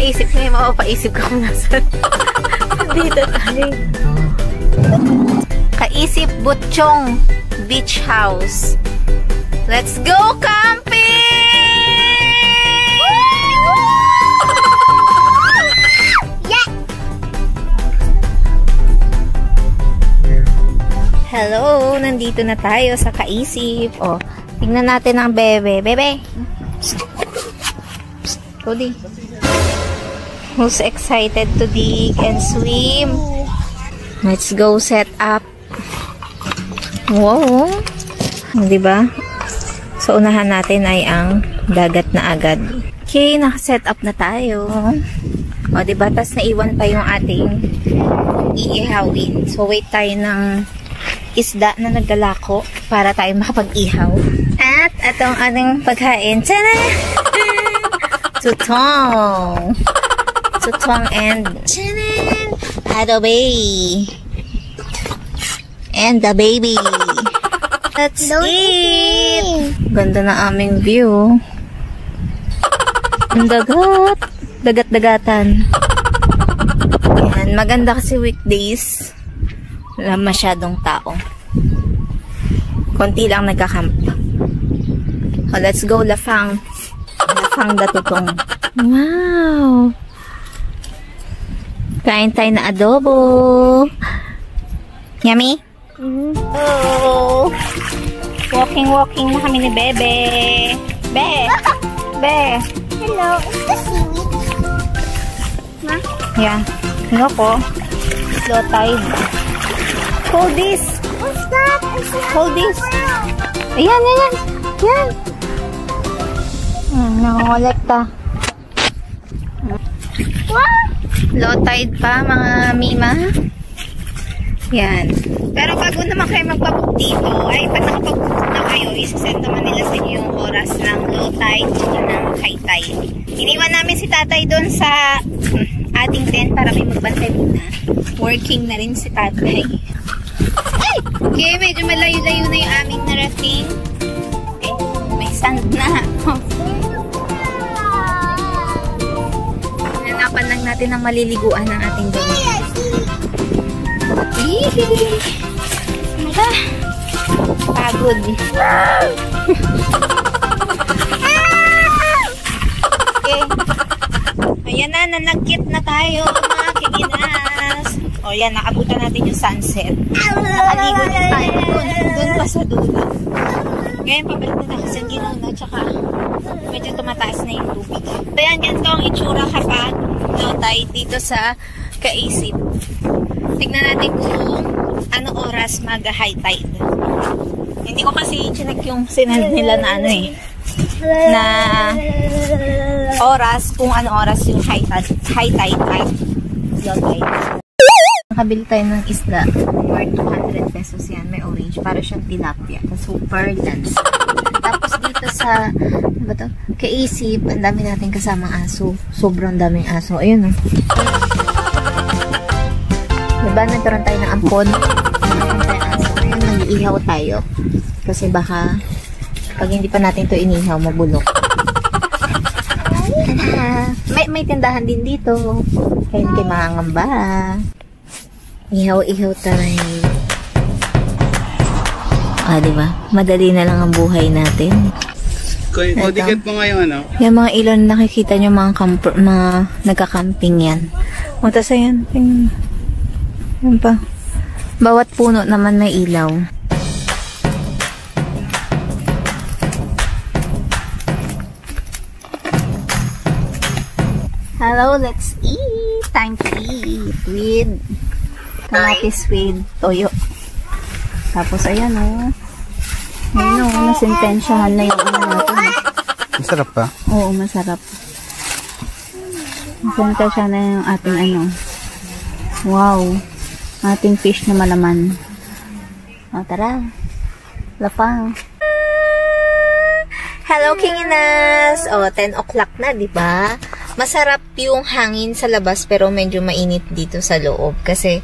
naisip ko yung mapapaisip ko kung nasan. Dito tayo. Kaisip Butchong Beach House. Let's go camping! Yeah! Hello! Nandito na tayo sa Kaisip. Oh, tingnan natin ang bebe. Bebe! Cody. Who's excited to dig and swim? Let's go set up. Wow! Diba? So, unahan natin ay ang dagat na agad. Okay, naka-set up na tayo. O, diba? Tas naiwan pa yung ating iihawin. So, wait tayo ng isda na naglalako para tayo makapag-ihaw. At, itong ating pagkain. Tada! Tutong! Tutong and adobe! And the baby! Let's eat! Ganda na aming view. Ang dagat. Dagat-dagatan. Yan. Maganda kasi weekdays. Wala masyadong tao. Konti lang nagkakamp. Oh, let's go, Lafang. Lafang datutong. Wow! Kain tayo na adobo. Yummy? Oh! Walking na kami ni Bebe. Be! Be! Hello, is this seaweed? Ma? Yeah. Ano ko? Low tide. Hold this. What's that? Hold this. Ayan, ayan. Yan. Nakangolekta. What? Low tide pa, mga mima. Yan. Pero bago naman kayo magpabook dito, ay pag nakapabook na kayo, isasend naman nila sa inyo yung oras ng low tide o ng high tide. Iniwan namin si tatay doon sa ating tent para may magbantay muna. Working na rin si tatay. Ay! Okay, medyo malayo-layo na yung aming narating. Eh, may sand na. Nanapan lang natin ang maliliguan ng ating gabi. Pagod. Okay. Ayan na, nanagkit na tayo mga kiginas. O yan, nakabutan natin yung sunset. Nakaligo na tayo doon pa sa dulo. Ngayon, pabalik na kasi ginuna, tsaka medyo tumataas na yung tubig. So yan, ganito ang itsura kapag low tide dito sa Kaisip. Tignan natin kung ano oras mag-high tide. Hindi ko kasi chinek yung sinad nila na ano eh. Na oras, kung ano oras yung high tide at low tide. Nakabili tayo ng isda. Worth 200 pesos yan. May orange. Para siyang tilapia. Super lance. Tapos dito sa ano ba to? Kaisip, ang dami natin kasamang aso. Sobrang daming aso. Ayun o. Diba, nagkaroon tayo ng ampon. Ngayon, mag-iihaw tayo. Kasi baka, pag hindi pa natin to inihaw, mabulok. May tindahan din dito. Kaya hindi kayo makangamba. Ihaw-ihaw tayo. Ah, diba? Madali na lang ang buhay natin. O, dikit mo ngayon, ano? Yung mga ilon nakikita nyo, mga nagka-camping yan. O, tas ayan, tingnan. Yan pa. Bawat puno naman may ilaw. Hello, let's eat! Time to eat with kamatis with toyo. Tapos ayan o. Ayan o, nasintensyahan na yung ano natin. Masarap pa? Oo, masarap. Nasintensyahan na yung ating ano. Wow! Ating fish na malaman. O, tara. Lapang. Hello, Kinginas! O, 10 o'clock na, diba? Masarap yung hangin sa labas pero medyo mainit dito sa loob. Kasi,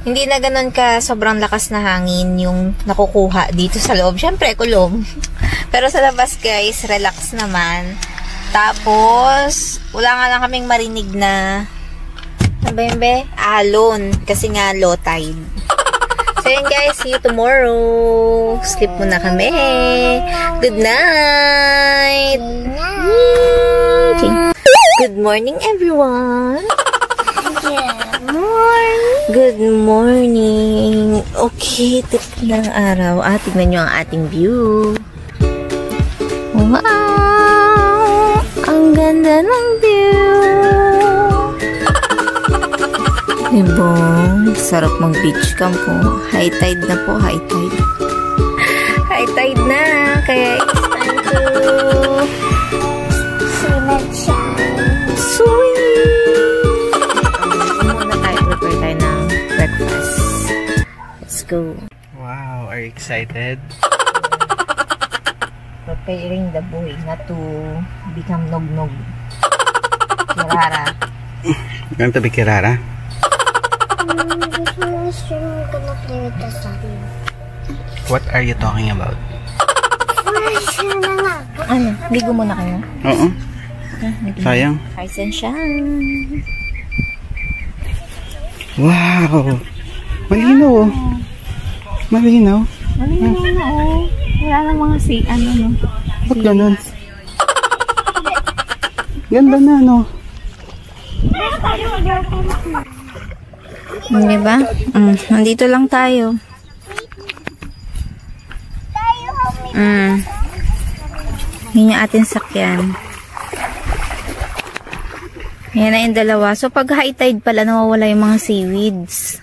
hindi na ganun ka sobrang lakas na hangin yung nakukuha dito sa loob. Siyempre, kulog. Pero sa labas, guys, relax naman. Tapos, wala nga lang kaming marinig na ano ba yun, be? Alon. Kasi nga low tide. So yun guys, see you tomorrow. Sleep muna kami. Good night. Good morning everyone. Good morning. Okay, tip ng araw. Tignan nyo ang ating view. Wow! Ang ganda ng view. Diba? Sarap mag-beach camp po. High tide na po, high tide. High tide na. Kaya it's time to swim and shine. Swim! Muna tayo, prepare tayo ng breakfast. Let's go. Wow, are you excited? Preparing the boy not to become nog-nog. Kirara. Going to be Kirara? What are you talking about? Ano? Ligo muna kayo? Oo. Sayang. Rise and shine. Wow! Malinaw oh. Malinaw. Malinaw na oh. Wala na mga no? Ba't ganun? Ganda na, no? Diba? Nandito lang tayo. Yun yung ating sakyan. Yan na yung dalawa. So, pag high tide pala, nawawala yung mga seaweeds.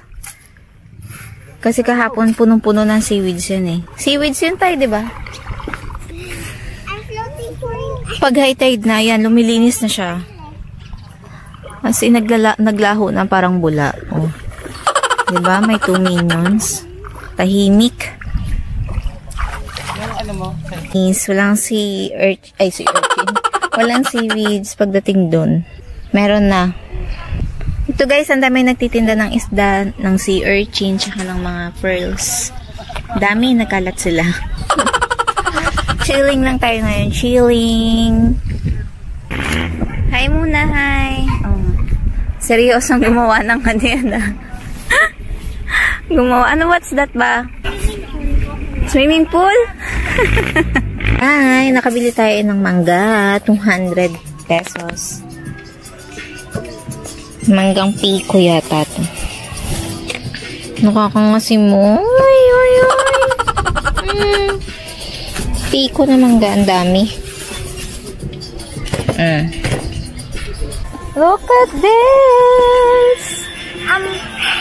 Kasi kahapon, punong-puno ng seaweeds yun eh. Seaweeds yun tayo, diba? Pag high tide na, yan, lumilinis na siya. Kasi naglaho na parang bula. Oh. Diba? May 2 minions. Tahimik. Walang si urchin. Walang seaweeds pagdating dun. Meron na. Ito guys, ang dami nagtitinda ng isda, ng sea urchin, tsaka ng mga pearls. Dami, nakalat sila. Chilling lang tayo ngayon. Chilling. Hi muna, hi. Oh. Seryosong gumawa ng kanina. Gumawa. Ano, what's that ba? Swimming pool? Ay, nakabili tayo ng mangga. 200 pesos. Manggang piko yata to. Nakakangasim mo. Ay, ay, ay. Piko na mangga. Ang dami. Look at this! I'm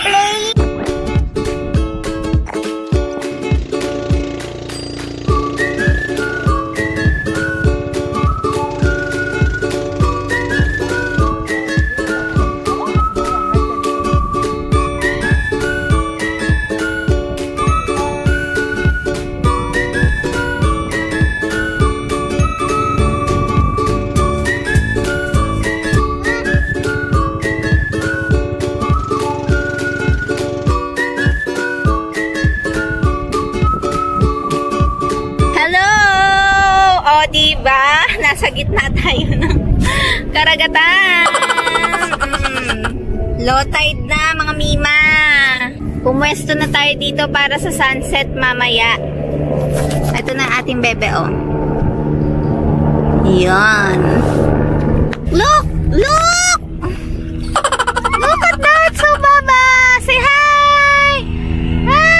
playing. Diba? Nasa gitna tayo ng karagatan. Low tide na, mga mima. Pumwesto na tayo dito para sa sunset mamaya. Ito na ating bebe, oh. Yan. Look! Look! Look at that! So, Baba! Say hi! Hi!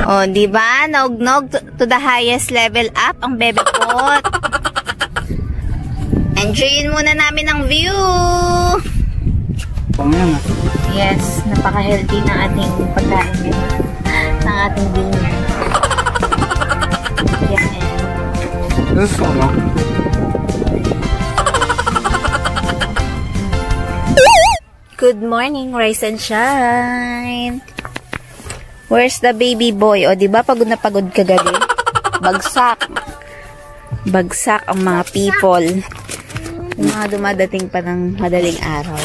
Oh, di ba? Nog-nog to the highest level up ang bebe pot. Enjoyin muna namin ang view. Yes, napaka-healthy ng ating pagkain ng ating dinner. Yan. Good morning, rise and shine. Where's the baby boy? O, diba pagod na pagod kagabi? Bagsak. Bagsak ang mga people. Yung mga dumadating pa ng madaling araw.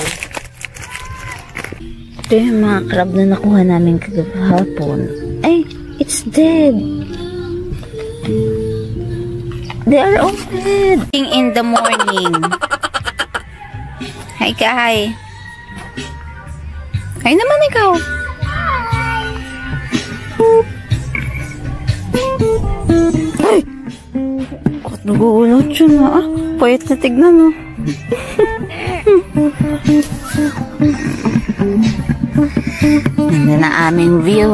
Ito yung mga crab na nakuha namin kagahapon. Ay, it's dead. They are open. In the morning. Hi ka, hi. Hi naman ikaw. Ay! Bakit nag-uulot siya na ah? Payat na tignan oh. Ganda na aming view.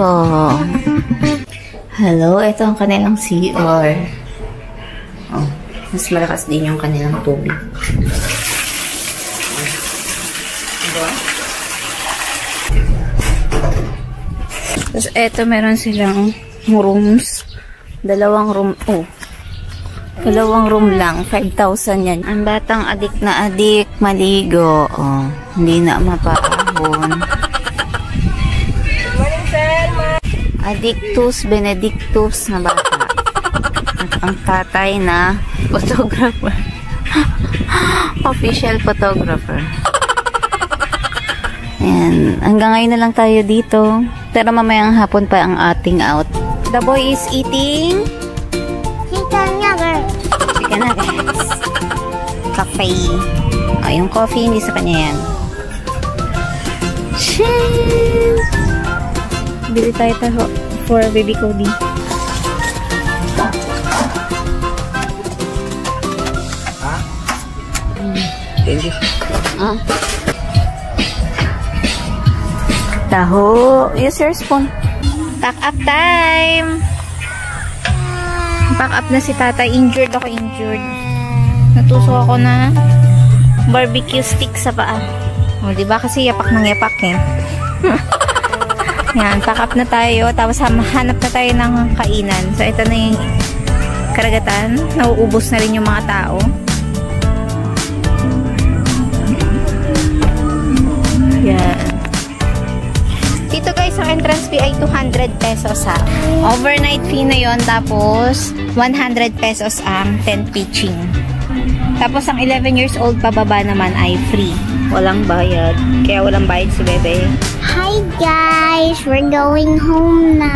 Hello, ito ang kanilang CR. Oh, mas malakas din yung kanilang tubig. Tapos eto meron silang rooms. Dalawang room. Oh. Dalawang room lang. 5,000 yan. Ang batang adik na adik. Maligo. Oh. Hindi na mapahon. Addictus Benedictus na bata. At ang tatay na photographer. Official photographer. Ayan. Hanggang ngayon na lang tayo dito. Pero mamayang hapon pa ang ating out. The boy is eating Chicken nuggets. chicken nuggets. Cafe. Oh, yung coffee hindi sa kanya yan. Cheers! Bili tayo for baby Cody. Ah. Taho. Use your spoon. Pack up time. Pack up na si tata. Injured ako, injured. Natusok ako na barbecue stick sa paa. O, diba kasi yapak ng yapak eh. Yan, pack up na tayo. Tapos hanap na tayo ng kainan. So, ito na yung karagatan. Nauubos na rin yung mga tao. Yan. Dito guys, ang entrance fee ay 200 pesos ha. Overnight fee na yon, tapos 100 pesos ang tent pitching. Tapos ang 11 years old pababa naman ay free. Walang bayad. Kaya walang bayad si Bebe. Hi guys, we're going home na.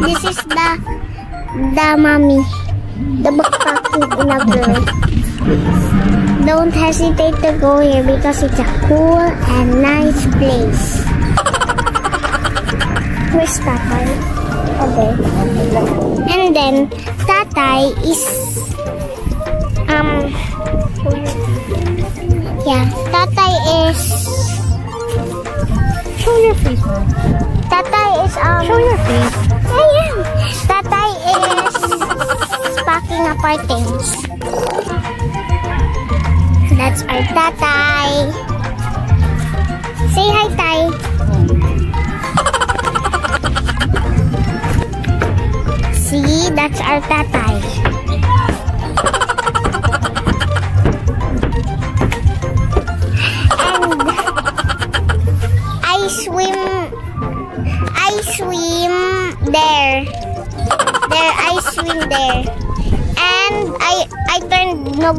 This is the mommy. The backpacking in a girl. Don't hesitate to go here because it's a cool and nice place. Where's Tatay? Okay. And then Tatay is Tatay is Show your face, man. Tatay is Show your face. Ayan. Tatay is packing up our things. That's our Tatay. Say hi, Tay. See, that's our Tatay. And I swim there. I swim there. And I turned Nog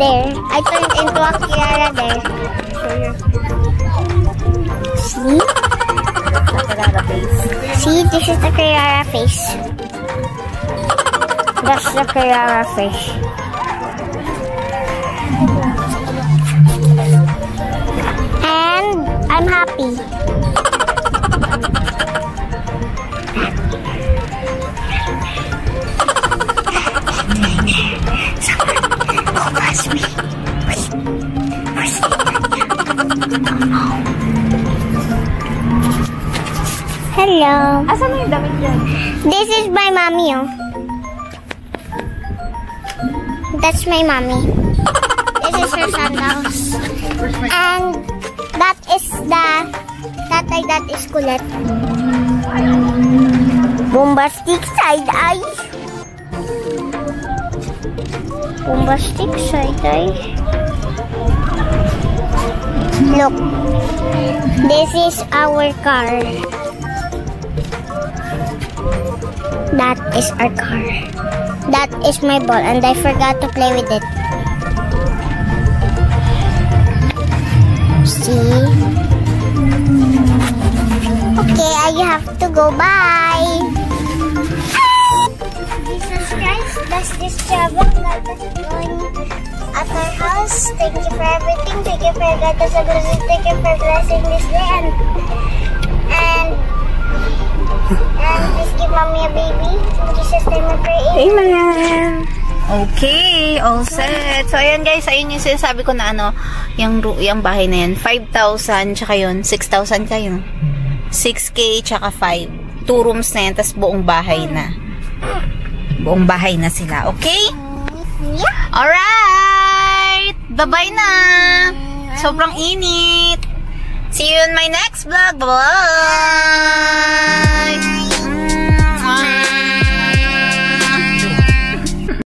there. I turned into a Kiara there. See? See, this is the Kiara face. That's the Kiara fish. And I'm happy. Hello. Asan na yung damit dyan? This is my mommy, oh. That's my mommy. This is her sandals. And that is the Tatay, that is Colette. Bombastic side eye. Bombastic side eye. Look. This is our car. That is our car. That is my ball and I forgot to play with it. See? Okay, I have to go. Bye! Jesus Christ, the us this travel, God is going at our house. Thank you for everything. Thank you for God as a blessing. Thank you for blessing this day. And please give mommy a baby. In Jesus' name I pray. Amen. Okay, all set. So, ayan guys, ayun yung sinasabi ko na ano, yung bahay na yan, 5,000, tsaka yun, 6,000 kayo. 6K, tsaka 5. 2 rooms na yan, tas buong bahay na. Buong bahay na sila, okay? Yeah. Alright! Bye-bye na! Sobrang init! See you in my next vlog! Bye!